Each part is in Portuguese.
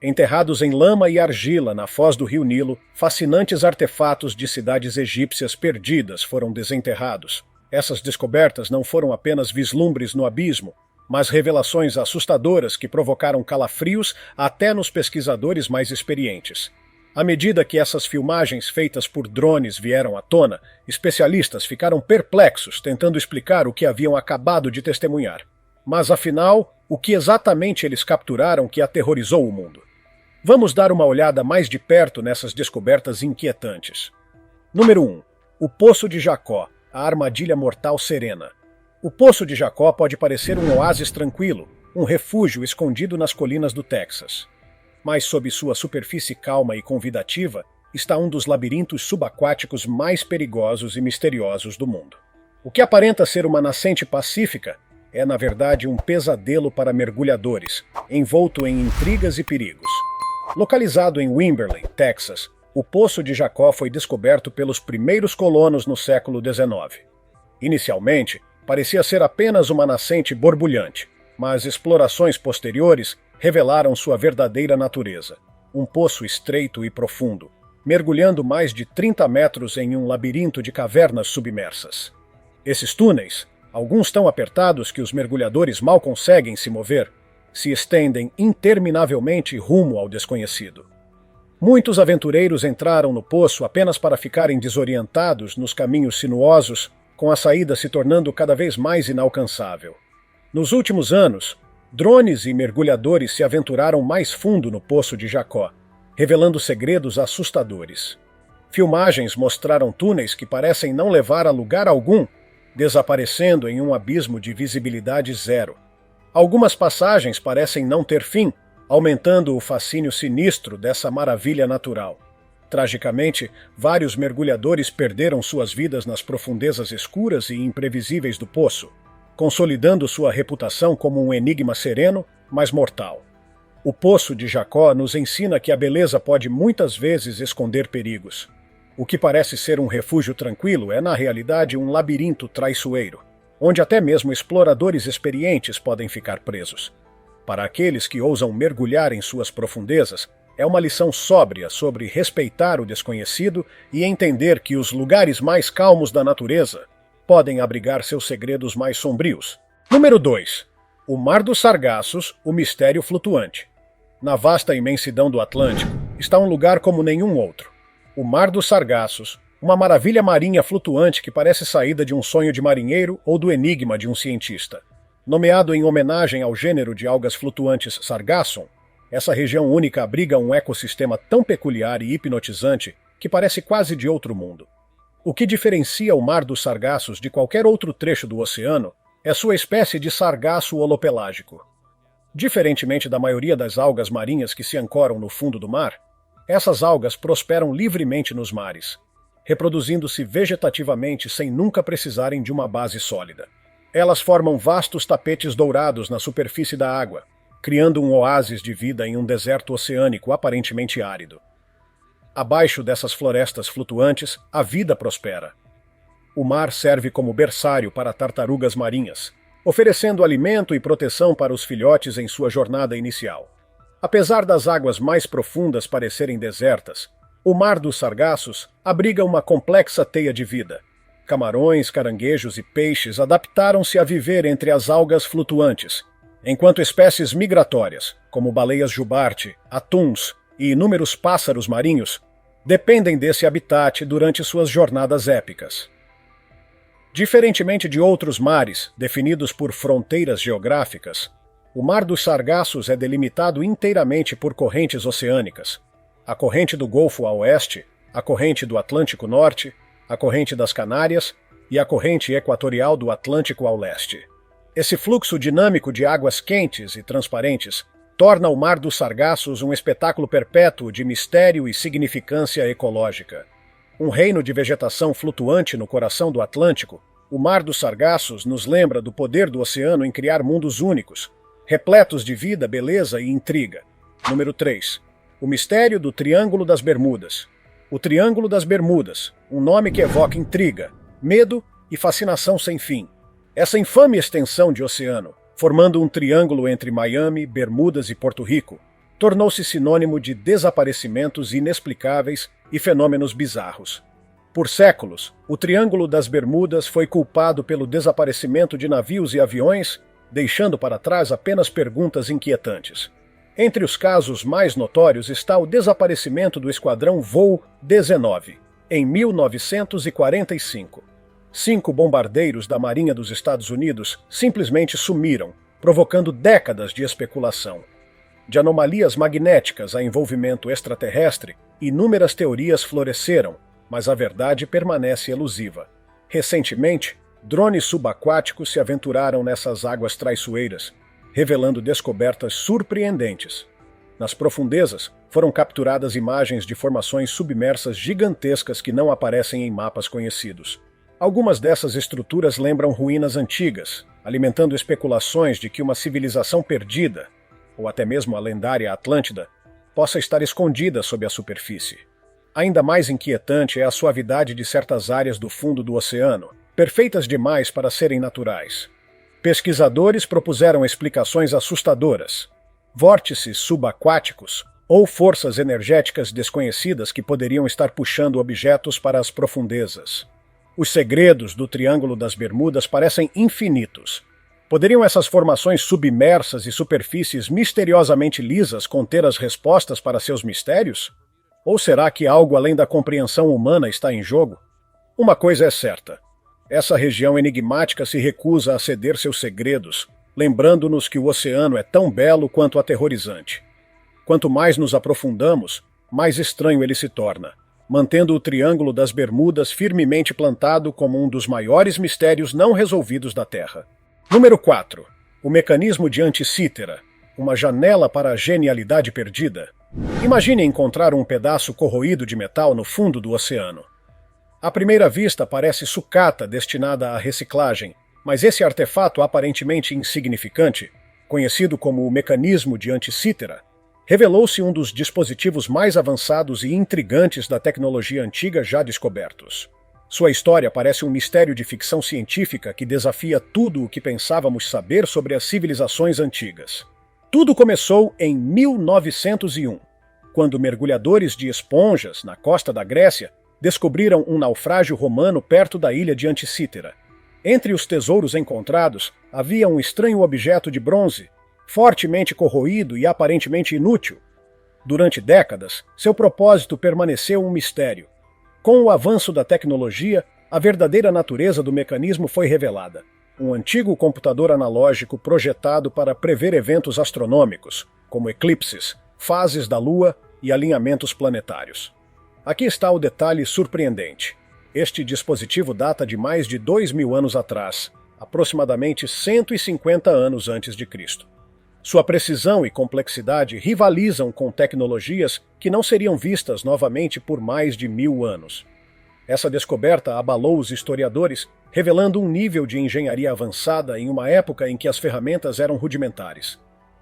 Enterrados em lama e argila na foz do rio Nilo, fascinantes artefatos de cidades egípcias perdidas foram desenterrados. Essas descobertas não foram apenas vislumbres no abismo, mas revelações assustadoras que provocaram calafrios até nos pesquisadores mais experientes. À medida que essas filmagens feitas por drones vieram à tona, especialistas ficaram perplexos tentando explicar o que haviam acabado de testemunhar. Mas afinal, o que exatamente eles capturaram que aterrorizou o mundo? Vamos dar uma olhada mais de perto nessas descobertas inquietantes. Número 1. O Poço de Jacó, a armadilha mortal serena. O Poço de Jacó pode parecer um oásis tranquilo, um refúgio escondido nas colinas do Texas. Mas sob sua superfície calma e convidativa está um dos labirintos subaquáticos mais perigosos e misteriosos do mundo. O que aparenta ser uma nascente pacífica é, na verdade, um pesadelo para mergulhadores, envolto em intrigas e perigos. Localizado em Wimberley, Texas, o Poço de Jacó foi descoberto pelos primeiros colonos no século XIX. Inicialmente, parecia ser apenas uma nascente borbulhante, mas explorações posteriores revelaram sua verdadeira natureza. Um poço estreito e profundo, mergulhando mais de 30 metros em um labirinto de cavernas submersas. Esses túneis, alguns tão apertados que os mergulhadores mal conseguem se mover, se estendem interminavelmente rumo ao desconhecido. Muitos aventureiros entraram no poço apenas para ficarem desorientados nos caminhos sinuosos, com a saída se tornando cada vez mais inalcançável. Nos últimos anos, drones e mergulhadores se aventuraram mais fundo no Poço de Jacó, revelando segredos assustadores. Filmagens mostraram túneis que parecem não levar a lugar algum, desaparecendo em um abismo de visibilidade zero. Algumas passagens parecem não ter fim, aumentando o fascínio sinistro dessa maravilha natural. Tragicamente, vários mergulhadores perderam suas vidas nas profundezas escuras e imprevisíveis do poço, consolidando sua reputação como um enigma sereno, mas mortal. O Poço de Jacó nos ensina que a beleza pode muitas vezes esconder perigos. O que parece ser um refúgio tranquilo é, na realidade, um labirinto traiçoeiro, onde até mesmo exploradores experientes podem ficar presos. Para aqueles que ousam mergulhar em suas profundezas, é uma lição sóbria sobre respeitar o desconhecido e entender que os lugares mais calmos da natureza podem abrigar seus segredos mais sombrios. Número 2. O Mar dos Sargassos, o mistério flutuante. Na vasta imensidão do Atlântico está um lugar como nenhum outro. O Mar dos Sargassos, uma maravilha marinha flutuante que parece saída de um sonho de marinheiro ou do enigma de um cientista. Nomeado em homenagem ao gênero de algas flutuantes Sargassum, essa região única abriga um ecossistema tão peculiar e hipnotizante que parece quase de outro mundo. O que diferencia o Mar dos Sargassos de qualquer outro trecho do oceano é sua espécie de sargaço holopelágico. Diferentemente da maioria das algas marinhas que se ancoram no fundo do mar, essas algas prosperam livremente nos mares, reproduzindo-se vegetativamente sem nunca precisarem de uma base sólida. Elas formam vastos tapetes dourados na superfície da água, criando um oásis de vida em um deserto oceânico aparentemente árido. Abaixo dessas florestas flutuantes, a vida prospera. O mar serve como berçário para tartarugas marinhas, oferecendo alimento e proteção para os filhotes em sua jornada inicial. Apesar das águas mais profundas parecerem desertas, o Mar dos Sargassos abriga uma complexa teia de vida. Camarões, caranguejos e peixes adaptaram-se a viver entre as algas flutuantes, enquanto espécies migratórias, como baleias jubarte, atuns e inúmeros pássaros marinhos, dependem desse habitat durante suas jornadas épicas. Diferentemente de outros mares, definidos por fronteiras geográficas, o Mar dos Sargassos é delimitado inteiramente por correntes oceânicas. A corrente do Golfo a oeste, a corrente do Atlântico Norte, a corrente das Canárias e a corrente equatorial do Atlântico ao leste. Esse fluxo dinâmico de águas quentes e transparentes torna o Mar dos Sargassos um espetáculo perpétuo de mistério e significância ecológica. Um reino de vegetação flutuante no coração do Atlântico, o Mar dos Sargassos nos lembra do poder do oceano em criar mundos únicos, repletos de vida, beleza e intriga. Número 3. O mistério do Triângulo das Bermudas. O Triângulo das Bermudas, um nome que evoca intriga, medo e fascinação sem fim. Essa infame extensão de oceano, formando um triângulo entre Miami, Bermudas e Porto Rico, tornou-se sinônimo de desaparecimentos inexplicáveis e fenômenos bizarros. Por séculos, o Triângulo das Bermudas foi culpado pelo desaparecimento de navios e aviões, deixando para trás apenas perguntas inquietantes. Entre os casos mais notórios está o desaparecimento do esquadrão Voo 19, em 1945. 5 bombardeiros da Marinha dos Estados Unidos simplesmente sumiram, provocando décadas de especulação. De anomalias magnéticas a envolvimento extraterrestre, inúmeras teorias floresceram, mas a verdade permanece elusiva. Recentemente, drones subaquáticos se aventuraram nessas águas traiçoeiras, revelando descobertas surpreendentes. Nas profundezas, foram capturadas imagens de formações submersas gigantescas que não aparecem em mapas conhecidos. Algumas dessas estruturas lembram ruínas antigas, alimentando especulações de que uma civilização perdida, ou até mesmo a lendária Atlântida, possa estar escondida sob a superfície. Ainda mais inquietante é a suavidade de certas áreas do fundo do oceano, perfeitas demais para serem naturais. Pesquisadores propuseram explicações assustadoras: vórtices subaquáticos ou forças energéticas desconhecidas que poderiam estar puxando objetos para as profundezas. Os segredos do Triângulo das Bermudas parecem infinitos. Poderiam essas formações submersas e superfícies misteriosamente lisas conter as respostas para seus mistérios? Ou será que algo além da compreensão humana está em jogo? Uma coisa é certa: essa região enigmática se recusa a ceder seus segredos, lembrando-nos que o oceano é tão belo quanto aterrorizante. Quanto mais nos aprofundamos, mais estranho ele se torna, mantendo o Triângulo das Bermudas firmemente plantado como um dos maiores mistérios não resolvidos da Terra. Número 4. O mecanismo de Anticítera, uma janela para a genialidade perdida. Imagine encontrar um pedaço corroído de metal no fundo do oceano. À primeira vista parece sucata destinada à reciclagem, mas esse artefato aparentemente insignificante, conhecido como o mecanismo de Anticítera, revelou-se um dos dispositivos mais avançados e intrigantes da tecnologia antiga já descobertos. Sua história parece um mistério de ficção científica que desafia tudo o que pensávamos saber sobre as civilizações antigas. Tudo começou em 1901, quando mergulhadores de esponjas na costa da Grécia descobriram um naufrágio romano perto da ilha de Anticítera. Entre os tesouros encontrados havia um estranho objeto de bronze, fortemente corroído e aparentemente inútil. Durante décadas, seu propósito permaneceu um mistério. Com o avanço da tecnologia, a verdadeira natureza do mecanismo foi revelada. Um antigo computador analógico projetado para prever eventos astronômicos, como eclipses, fases da Lua e alinhamentos planetários. Aqui está o detalhe surpreendente. Este dispositivo data de mais de 2.000 anos atrás, aproximadamente 150 anos antes de Cristo. Sua precisão e complexidade rivalizam com tecnologias que não seriam vistas novamente por mais de 1.000 anos. Essa descoberta abalou os historiadores, revelando um nível de engenharia avançada em uma época em que as ferramentas eram rudimentares.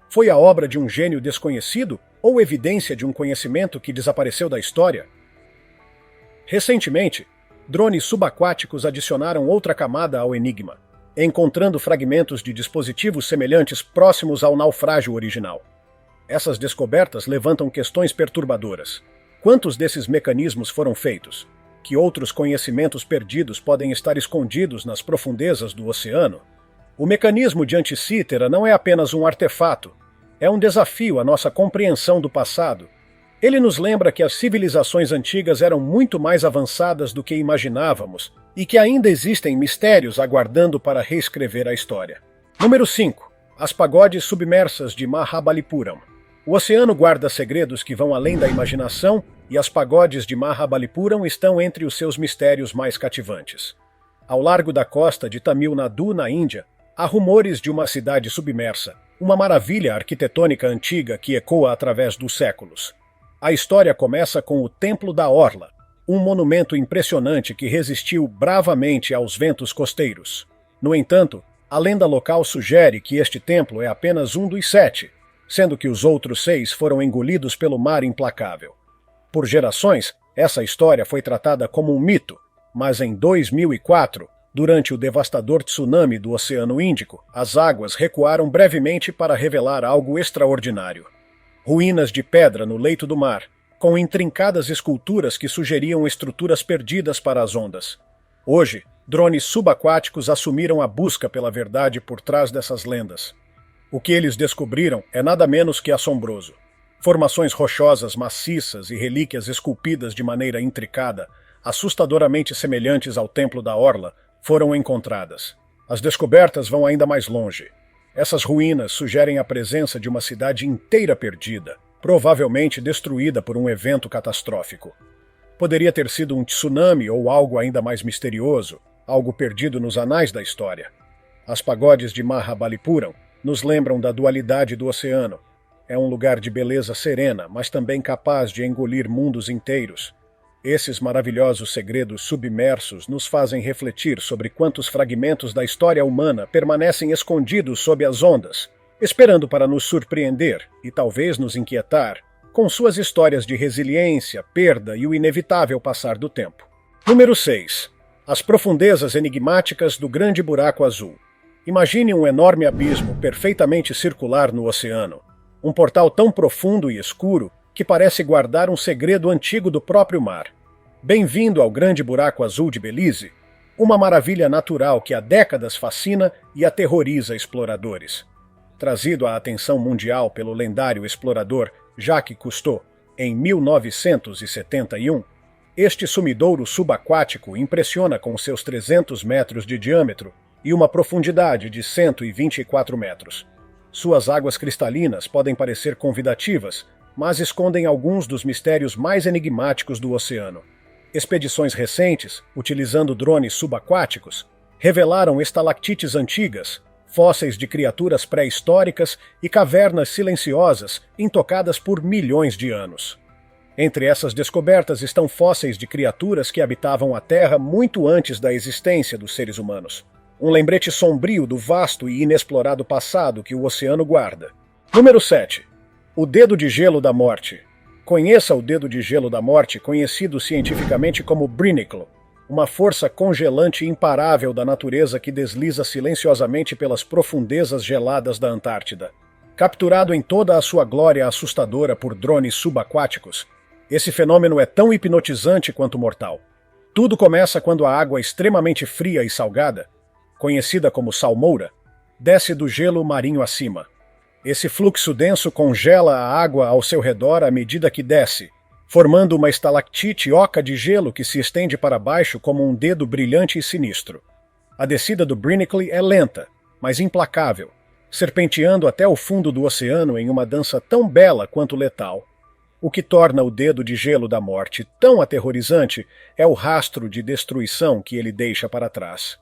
Foi a obra de um gênio desconhecido ou evidência de um conhecimento que desapareceu da história? Recentemente, drones subaquáticos adicionaram outra camada ao enigma, encontrando fragmentos de dispositivos semelhantes próximos ao naufrágio original. Essas descobertas levantam questões perturbadoras. Quantos desses mecanismos foram feitos? Que outros conhecimentos perdidos podem estar escondidos nas profundezas do oceano? O mecanismo de Anticítera não é apenas um artefato, é um desafio à nossa compreensão do passado. Ele nos lembra que as civilizações antigas eram muito mais avançadas do que imaginávamos e que ainda existem mistérios aguardando para reescrever a história. Número 5. As pagodes submersas de Mahabalipuram. O oceano guarda segredos que vão além da imaginação e as pagodes de Mahabalipuram estão entre os seus mistérios mais cativantes. Ao largo da costa de Tamil Nadu, na Índia, há rumores de uma cidade submersa, uma maravilha arquitetônica antiga que ecoa através dos séculos. A história começa com o Templo da Orla, um monumento impressionante que resistiu bravamente aos ventos costeiros. No entanto, a lenda local sugere que este templo é apenas um dos 7, sendo que os outros 6 foram engolidos pelo mar implacável. Por gerações, essa história foi tratada como um mito, mas em 2004, durante o devastador tsunami do Oceano Índico, as águas recuaram brevemente para revelar algo extraordinário. Ruínas de pedra no leito do mar, com intrincadas esculturas que sugeriam estruturas perdidas para as ondas. Hoje, drones subaquáticos assumiram a busca pela verdade por trás dessas lendas. O que eles descobriram é nada menos que assombroso. Formações rochosas maciças e relíquias esculpidas de maneira intricada, assustadoramente semelhantes ao Templo da Orla, foram encontradas. As descobertas vão ainda mais longe. Essas ruínas sugerem a presença de uma cidade inteira perdida, provavelmente destruída por um evento catastrófico. Poderia ter sido um tsunami ou algo ainda mais misterioso, algo perdido nos anais da história. As pagodes de Mahabalipuram nos lembram da dualidade do oceano. É um lugar de beleza serena, mas também capaz de engolir mundos inteiros. Esses maravilhosos segredos submersos nos fazem refletir sobre quantos fragmentos da história humana permanecem escondidos sob as ondas, esperando para nos surpreender e talvez nos inquietar, com suas histórias de resiliência, perda e o inevitável passar do tempo. Número 6. As profundezas enigmáticas do Grande Buraco Azul. Imagine um enorme abismo perfeitamente circular no oceano. Um portal tão profundo e escuro que parece guardar um segredo antigo do próprio mar. Bem-vindo ao Grande Buraco Azul de Belize, uma maravilha natural que há décadas fascina e aterroriza exploradores. Trazido à atenção mundial pelo lendário explorador Jacques Cousteau em 1971, este sumidouro subaquático impressiona com seus 300 metros de diâmetro e uma profundidade de 124 metros. Suas águas cristalinas podem parecer convidativas, mas escondem alguns dos mistérios mais enigmáticos do oceano. Expedições recentes, utilizando drones subaquáticos, revelaram estalactites antigas, fósseis de criaturas pré-históricas e cavernas silenciosas intocadas por milhões de anos. Entre essas descobertas estão fósseis de criaturas que habitavam a Terra muito antes da existência dos seres humanos. Um lembrete sombrio do vasto e inexplorado passado que o oceano guarda. Número 7. O Dedo de Gelo da Morte. Conheça o Dedo de Gelo da Morte, conhecido cientificamente como Brinicle, uma força congelante imparável da natureza que desliza silenciosamente pelas profundezas geladas da Antártida. Capturado em toda a sua glória assustadora por drones subaquáticos, esse fenômeno é tão hipnotizante quanto mortal. Tudo começa quando a água extremamente fria e salgada, conhecida como salmoura, desce do gelo marinho acima. Esse fluxo denso congela a água ao seu redor à medida que desce, formando uma estalactite oca de gelo que se estende para baixo como um dedo brilhante e sinistro. A descida do Brinicle é lenta, mas implacável, serpenteando até o fundo do oceano em uma dança tão bela quanto letal. O que torna o Dedo de Gelo da Morte tão aterrorizante é o rastro de destruição que ele deixa para trás.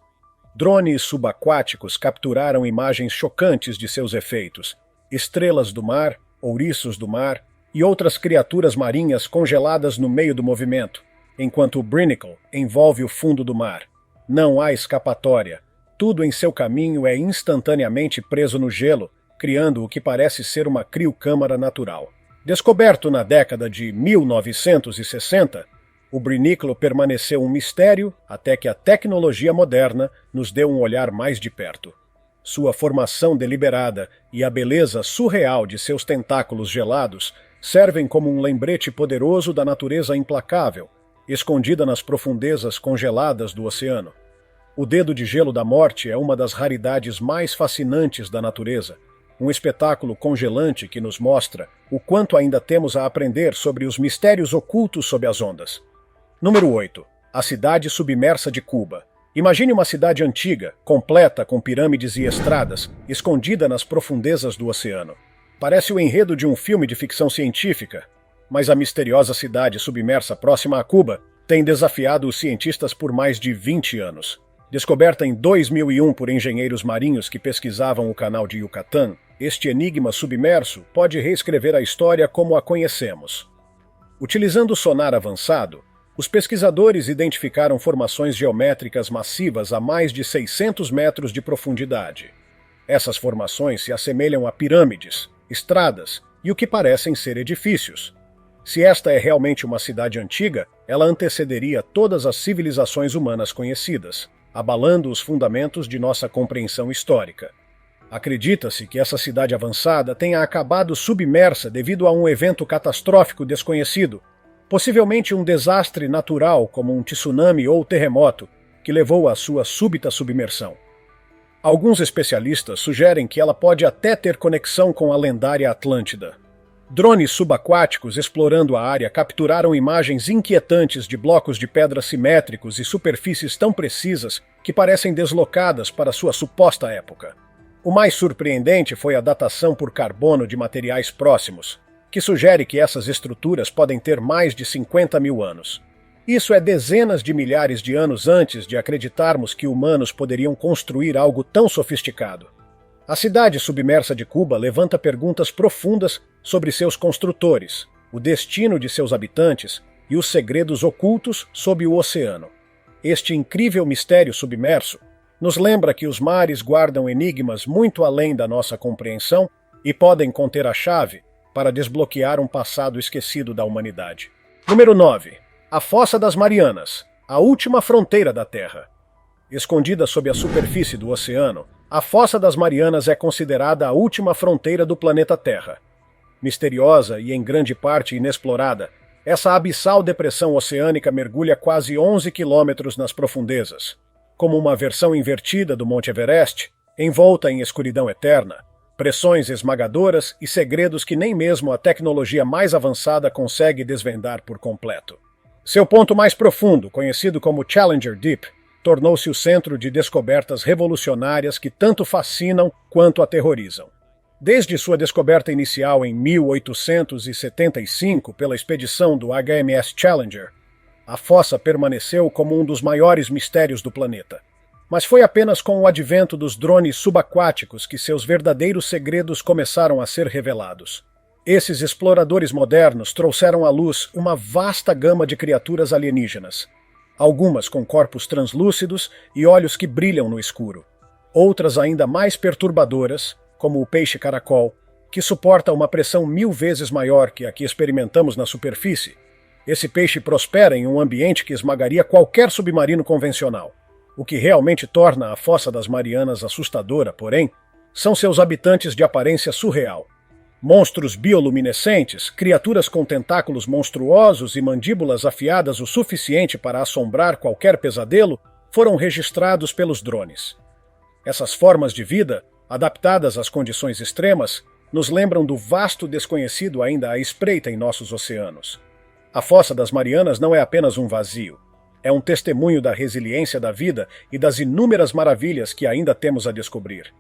Drones subaquáticos capturaram imagens chocantes de seus efeitos. Estrelas do mar, ouriços do mar e outras criaturas marinhas congeladas no meio do movimento, enquanto o Brinicle envolve o fundo do mar. Não há escapatória. Tudo em seu caminho é instantaneamente preso no gelo, criando o que parece ser uma criocâmara natural. Descoberto na década de 1960, o Brinicle permaneceu um mistério até que a tecnologia moderna nos deu um olhar mais de perto. Sua formação deliberada e a beleza surreal de seus tentáculos gelados servem como um lembrete poderoso da natureza implacável, escondida nas profundezas congeladas do oceano. O Dedo de Gelo da Morte é uma das raridades mais fascinantes da natureza, um espetáculo congelante que nos mostra o quanto ainda temos a aprender sobre os mistérios ocultos sob as ondas. Número 8. A cidade submersa de Cuba. Imagine uma cidade antiga, completa com pirâmides e estradas, escondida nas profundezas do oceano. Parece o enredo de um filme de ficção científica, mas a misteriosa cidade submersa próxima a Cuba tem desafiado os cientistas por mais de 20 anos. Descoberta em 2001 por engenheiros marinhos que pesquisavam o canal de Yucatán, este enigma submerso pode reescrever a história como a conhecemos. Utilizando sonar avançado, os pesquisadores identificaram formações geométricas massivas a mais de 600 metros de profundidade. Essas formações se assemelham a pirâmides, estradas e o que parecem ser edifícios. Se esta é realmente uma cidade antiga, ela antecederia todas as civilizações humanas conhecidas, abalando os fundamentos de nossa compreensão histórica. Acredita-se que essa cidade avançada tenha acabado submersa devido a um evento catastrófico desconhecido, possivelmente um desastre natural como um tsunami ou terremoto, que levou à sua súbita submersão. Alguns especialistas sugerem que ela pode até ter conexão com a lendária Atlântida. Drones subaquáticos explorando a área capturaram imagens inquietantes de blocos de pedra simétricos e superfícies tão precisas que parecem deslocadas para sua suposta época. O mais surpreendente foi a datação por carbono de materiais próximos, que sugere que essas estruturas podem ter mais de 50 mil anos. Isso é dezenas de milhares de anos antes de acreditarmos que humanos poderiam construir algo tão sofisticado. A cidade submersa de Cuba levanta perguntas profundas sobre seus construtores, o destino de seus habitantes e os segredos ocultos sob o oceano. Este incrível mistério submerso nos lembra que os mares guardam enigmas muito além da nossa compreensão e podem conter a chave para desbloquear um passado esquecido da humanidade. Número 9. A Fossa das Marianas, a última fronteira da Terra. Escondida sob a superfície do oceano, a Fossa das Marianas é considerada a última fronteira do planeta Terra. Misteriosa e em grande parte inexplorada, essa abissal depressão oceânica mergulha quase 11 quilômetros nas profundezas. Como uma versão invertida do Monte Everest, envolta em escuridão eterna, pressões esmagadoras e segredos que nem mesmo a tecnologia mais avançada consegue desvendar por completo. Seu ponto mais profundo, conhecido como Challenger Deep, tornou-se o centro de descobertas revolucionárias que tanto fascinam quanto aterrorizam. Desde sua descoberta inicial em 1875 pela expedição do HMS Challenger, a fossa permaneceu como um dos maiores mistérios do planeta. Mas foi apenas com o advento dos drones subaquáticos que seus verdadeiros segredos começaram a ser revelados. Esses exploradores modernos trouxeram à luz uma vasta gama de criaturas alienígenas, algumas com corpos translúcidos e olhos que brilham no escuro, outras ainda mais perturbadoras, como o peixe-caracol, que suporta uma pressão 1000 vezes maior que a que experimentamos na superfície. Esse peixe prospera em um ambiente que esmagaria qualquer submarino convencional. O que realmente torna a Fossa das Marianas assustadora, porém, são seus habitantes de aparência surreal. Monstros bioluminescentes, criaturas com tentáculos monstruosos e mandíbulas afiadas o suficiente para assombrar qualquer pesadelo, foram registrados pelos drones. Essas formas de vida, adaptadas às condições extremas, nos lembram do vasto desconhecido ainda à espreita em nossos oceanos. A Fossa das Marianas não é apenas um vazio. É um testemunho da resiliência da vida e das inúmeras maravilhas que ainda temos a descobrir.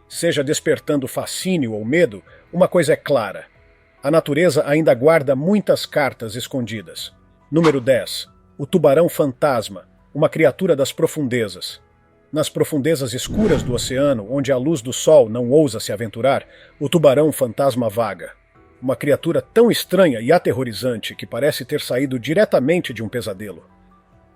Seja despertando fascínio ou medo, uma coisa é clara. A natureza ainda guarda muitas cartas escondidas. Número 10. O tubarão fantasma, uma criatura das profundezas. Nas profundezas escuras do oceano, onde a luz do sol não ousa se aventurar, o tubarão fantasma vaga. Uma criatura tão estranha e aterrorizante que parece ter saído diretamente de um pesadelo.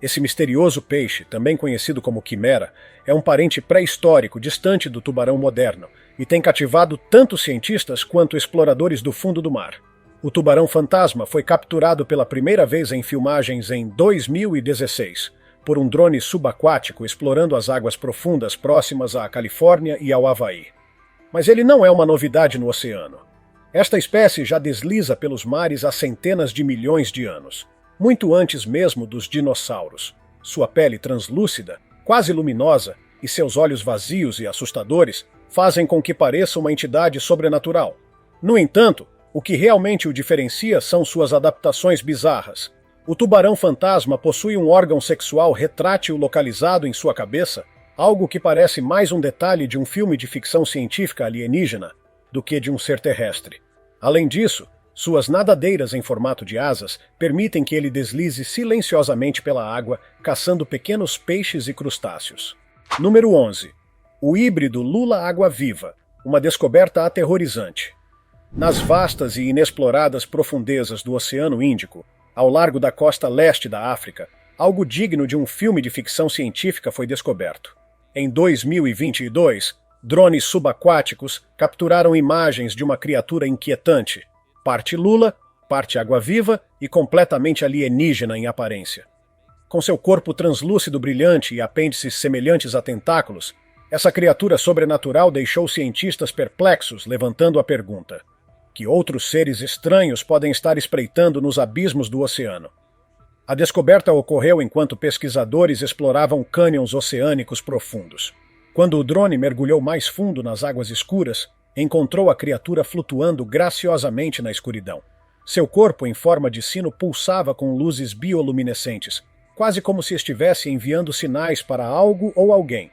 Esse misterioso peixe, também conhecido como quimera, é um parente pré-histórico distante do tubarão moderno e tem cativado tanto cientistas quanto exploradores do fundo do mar. O tubarão fantasma foi capturado pela primeira vez em filmagens em 2016 por um drone subaquático explorando as águas profundas próximas à Califórnia e ao Havaí. Mas ele não é uma novidade no oceano. Esta espécie já desliza pelos mares há centenas de milhões de anos, muito antes mesmo dos dinossauros. Sua pele translúcida, quase luminosa, e seus olhos vazios e assustadores fazem com que pareça uma entidade sobrenatural. No entanto, o que realmente o diferencia são suas adaptações bizarras. O tubarão fantasma possui um órgão sexual retrátil localizado em sua cabeça, algo que parece mais um detalhe de um filme de ficção científica alienígena do que de um ser terrestre. Além disso, suas nadadeiras em formato de asas permitem que ele deslize silenciosamente pela água, caçando pequenos peixes e crustáceos. Número 11. O híbrido lula-água-viva, uma descoberta aterrorizante. Nas vastas e inexploradas profundezas do Oceano Índico, ao largo da costa leste da África, algo digno de um filme de ficção científica foi descoberto. Em 2022, drones subaquáticos capturaram imagens de uma criatura inquietante, parte lula, parte água-viva e completamente alienígena em aparência. Com seu corpo translúcido brilhante e apêndices semelhantes a tentáculos, Essa criatura sobrenatural deixou cientistas perplexos, levantando a pergunta: que outros seres estranhos podem estar espreitando nos abismos do oceano? A descoberta ocorreu enquanto pesquisadores exploravam cânions oceânicos profundos. Quando o drone mergulhou mais fundo nas águas escuras, encontrou a criatura flutuando graciosamente na escuridão. Seu corpo, em forma de sino, pulsava com luzes bioluminescentes, quase como se estivesse enviando sinais para algo ou alguém.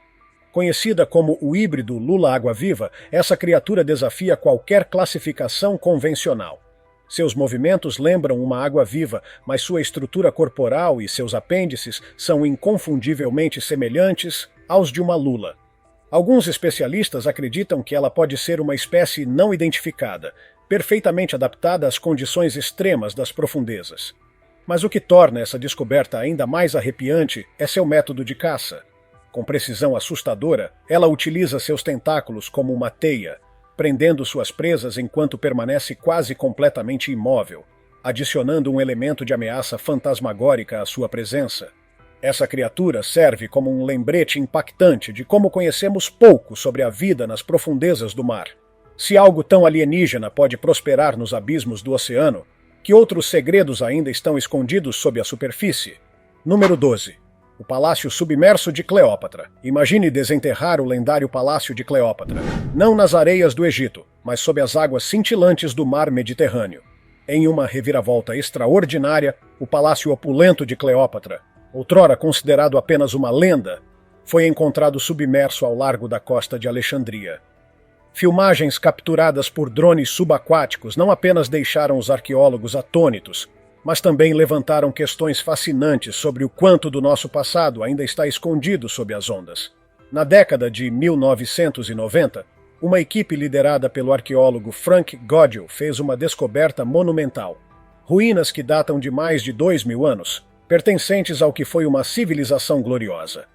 Conhecida como o híbrido lula-água-viva, essa criatura desafia qualquer classificação convencional. Seus movimentos lembram uma água-viva, mas sua estrutura corporal e seus apêndices são inconfundivelmente semelhantes aos de uma lula. Alguns especialistas acreditam que ela pode ser uma espécie não identificada, perfeitamente adaptada às condições extremas das profundezas. Mas o que torna essa descoberta ainda mais arrepiante é seu método de caça. Com precisão assustadora, ela utiliza seus tentáculos como uma teia, prendendo suas presas enquanto permanece quase completamente imóvel, adicionando um elemento de ameaça fantasmagórica à sua presença. Essa criatura serve como um lembrete impactante de como conhecemos pouco sobre a vida nas profundezas do mar. Se algo tão alienígena pode prosperar nos abismos do oceano, que outros segredos ainda estão escondidos sob a superfície? Número 12. O Palácio Submerso de Cleópatra. Imagine desenterrar o lendário Palácio de Cleópatra, não nas areias do Egito, mas sob as águas cintilantes do mar Mediterrâneo. Em uma reviravolta extraordinária, o Palácio Opulento de Cleópatra, outrora considerado apenas uma lenda, foi encontrado submerso ao largo da costa de Alexandria. Filmagens capturadas por drones subaquáticos não apenas deixaram os arqueólogos atônitos, mas também levantaram questões fascinantes sobre o quanto do nosso passado ainda está escondido sob as ondas. Na década de 1990, uma equipe liderada pelo arqueólogo Frank Godel fez uma descoberta monumental. Ruínas que datam de mais de 2.000 anos, pertencentes ao que foi uma civilização gloriosa.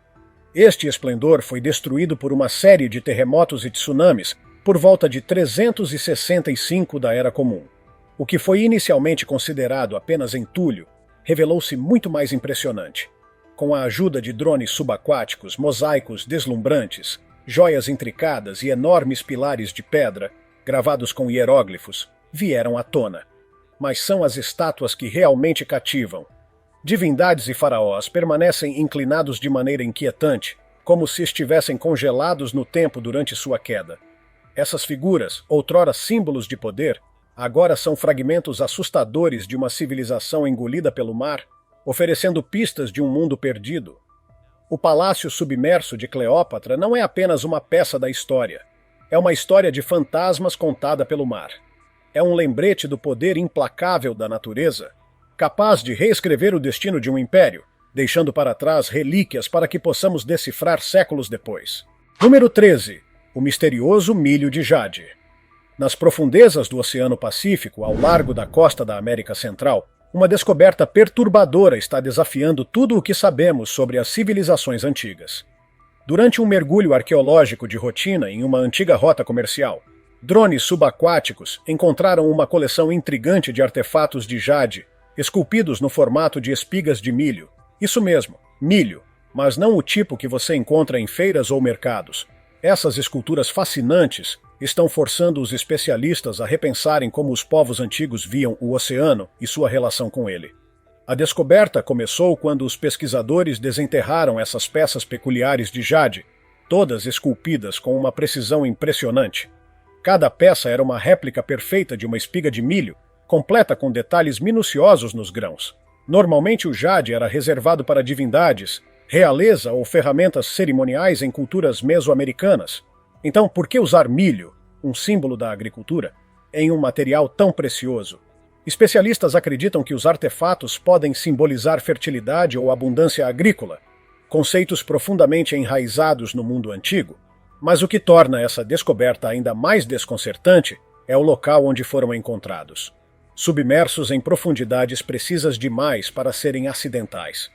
Este esplendor foi destruído por uma série de terremotos e tsunamis por volta de 365 da Era Comum. O que foi inicialmente considerado apenas entulho revelou-se muito mais impressionante. Com a ajuda de drones subaquáticos, mosaicos deslumbrantes, joias intricadas e enormes pilares de pedra, gravados com hieróglifos, vieram à tona. Mas são as estátuas que realmente cativam. Divindades e faraós permanecem inclinados de maneira inquietante, como se estivessem congelados no tempo durante sua queda. Essas figuras, outrora símbolos de poder, agora são fragmentos assustadores de uma civilização engolida pelo mar, oferecendo pistas de um mundo perdido. O Palácio Submerso de Cleópatra não é apenas uma peça da história. É uma história de fantasmas contada pelo mar. É um lembrete do poder implacável da natureza, capaz de reescrever o destino de um império, deixando para trás relíquias para que possamos decifrar séculos depois. Número 13. O misterioso milho de jade. Nas profundezas do Oceano Pacífico, ao largo da costa da América Central, uma descoberta perturbadora está desafiando tudo o que sabemos sobre as civilizações antigas. Durante um mergulho arqueológico de rotina em uma antiga rota comercial, drones subaquáticos encontraram uma coleção intrigante de artefatos de jade, esculpidos no formato de espigas de milho. Isso mesmo, milho, mas não o tipo que você encontra em feiras ou mercados. Essas esculturas fascinantes estão forçando os especialistas a repensarem como os povos antigos viam o oceano e sua relação com ele. A descoberta começou quando os pesquisadores desenterraram essas peças peculiares de jade, todas esculpidas com uma precisão impressionante. Cada peça era uma réplica perfeita de uma espiga de milho, completa com detalhes minuciosos nos grãos. Normalmente o jade era reservado para divindades, realeza ou ferramentas cerimoniais em culturas mesoamericanas. Então, por que usar milho, um símbolo da agricultura, em um material tão precioso? Especialistas acreditam que os artefatos podem simbolizar fertilidade ou abundância agrícola, conceitos profundamente enraizados no mundo antigo. Mas o que torna essa descoberta ainda mais desconcertante é o local onde foram encontrados. Submersos em profundidades precisas demais para serem acidentais.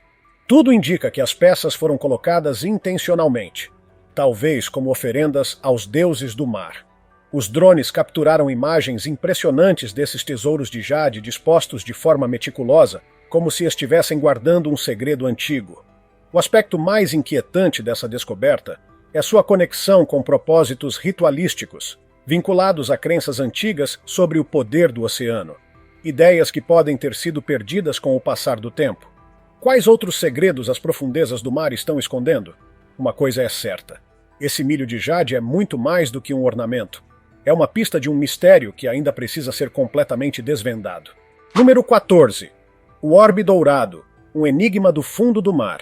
Tudo indica que as peças foram colocadas intencionalmente, talvez como oferendas aos deuses do mar. Os drones capturaram imagens impressionantes desses tesouros de jade dispostos de forma meticulosa, como se estivessem guardando um segredo antigo. O aspecto mais inquietante dessa descoberta é sua conexão com propósitos ritualísticos, vinculados a crenças antigas sobre o poder do oceano. Ideias que podem ter sido perdidas com o passar do tempo. Quais outros segredos as profundezas do mar estão escondendo? Uma coisa é certa. Esse milho de jade é muito mais do que um ornamento. É uma pista de um mistério que ainda precisa ser completamente desvendado. Número 14. O orbe dourado, um enigma do fundo do mar.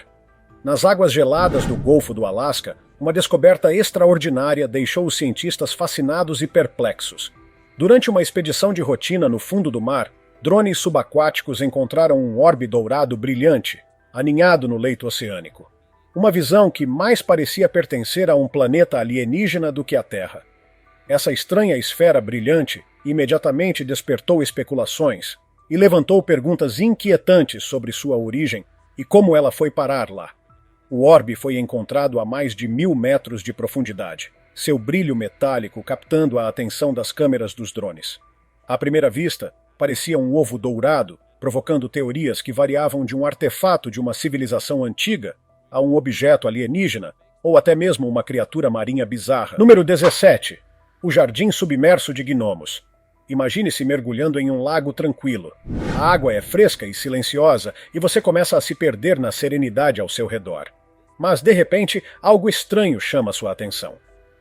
Nas águas geladas do Golfo do Alasca, uma descoberta extraordinária deixou os cientistas fascinados e perplexos. Durante uma expedição de rotina no fundo do mar, drones subaquáticos encontraram um orbe dourado brilhante, aninhado no leito oceânico. Uma visão que mais parecia pertencer a um planeta alienígena do que a Terra. Essa estranha esfera brilhante imediatamente despertou especulações e levantou perguntas inquietantes sobre sua origem e como ela foi parar lá. O orbe foi encontrado a mais de 1.000 metros de profundidade, seu brilho metálico captando a atenção das câmeras dos drones. À primeira vista, parecia um ovo dourado, provocando teorias que variavam de um artefato de uma civilização antiga a um objeto alienígena ou até mesmo uma criatura marinha bizarra. Número 17. O Jardim Submerso de Gnomos. Imagine-se mergulhando em um lago tranquilo. A água é fresca e silenciosa e você começa a se perder na serenidade ao seu redor. Mas, de repente, algo estranho chama sua atenção.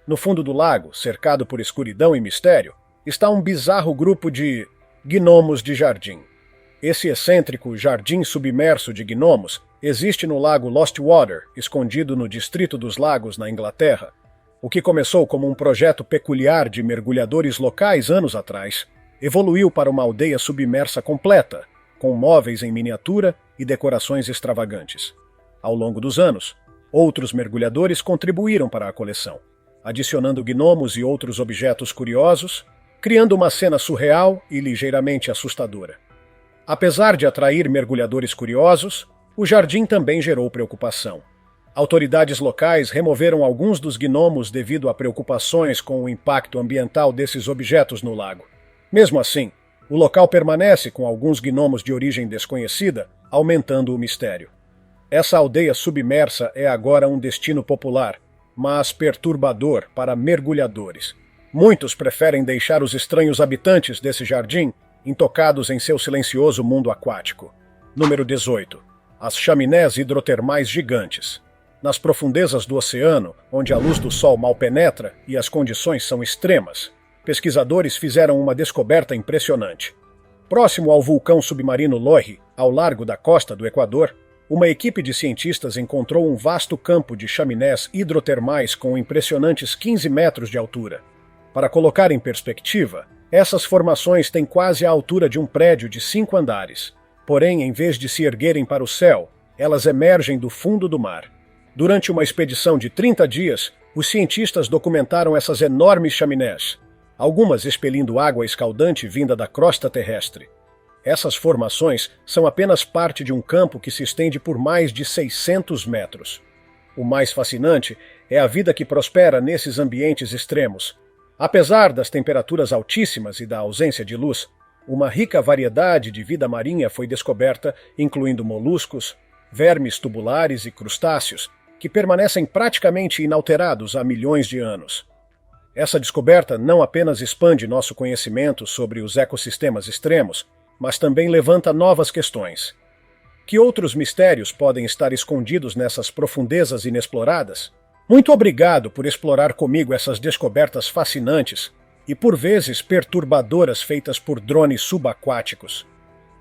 No fundo do lago, cercado por escuridão e mistério, está um bizarro grupo de gnomos de jardim. Esse excêntrico jardim submerso de gnomos existe no lago Lost Water, escondido no Distrito dos Lagos, na Inglaterra. O que começou como um projeto peculiar de mergulhadores locais anos atrás, evoluiu para uma aldeia submersa completa, com móveis em miniatura e decorações extravagantes. Ao longo dos anos, outros mergulhadores contribuíram para a coleção, adicionando gnomos e outros objetos curiosos, criando uma cena surreal e ligeiramente assustadora. Apesar de atrair mergulhadores curiosos, o jardim também gerou preocupação. Autoridades locais removeram alguns dos gnomos devido a preocupações com o impacto ambiental desses objetos no lago. Mesmo assim, o local permanece com alguns gnomos de origem desconhecida, aumentando o mistério. Essa aldeia submersa é agora um destino popular, mas perturbador para mergulhadores. Muitos preferem deixar os estranhos habitantes desse jardim intocados em seu silencioso mundo aquático. Número 18. As chaminés hidrotermais gigantes. Nas profundezas do oceano, onde a luz do sol mal penetra e as condições são extremas, pesquisadores fizeram uma descoberta impressionante. Próximo ao vulcão submarino Loihe, ao largo da costa do Equador, uma equipe de cientistas encontrou um vasto campo de chaminés hidrotermais com impressionantes 15 metros de altura. Para colocar em perspectiva, essas formações têm quase a altura de um prédio de 5 andares. Porém, em vez de se erguerem para o céu, elas emergem do fundo do mar. Durante uma expedição de 30 dias, os cientistas documentaram essas enormes chaminés, algumas expelindo água escaldante vinda da crosta terrestre. Essas formações são apenas parte de um campo que se estende por mais de 600 metros. O mais fascinante é a vida que prospera nesses ambientes extremos. Apesar das temperaturas altíssimas e da ausência de luz, uma rica variedade de vida marinha foi descoberta, incluindo moluscos, vermes tubulares e crustáceos, que permanecem praticamente inalterados há milhões de anos. Essa descoberta não apenas expande nosso conhecimento sobre os ecossistemas extremos, mas também levanta novas questões. Que outros mistérios podem estar escondidos nessas profundezas inexploradas? Muito obrigado por explorar comigo essas descobertas fascinantes e por vezes perturbadoras feitas por drones subaquáticos.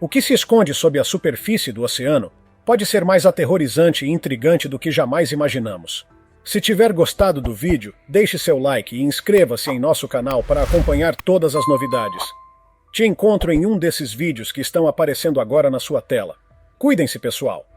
O que se esconde sob a superfície do oceano pode ser mais aterrorizante e intrigante do que jamais imaginamos. Se tiver gostado do vídeo, deixe seu like e inscreva-se em nosso canal para acompanhar todas as novidades. Te encontro em um desses vídeos que estão aparecendo agora na sua tela. Cuidem-se, pessoal!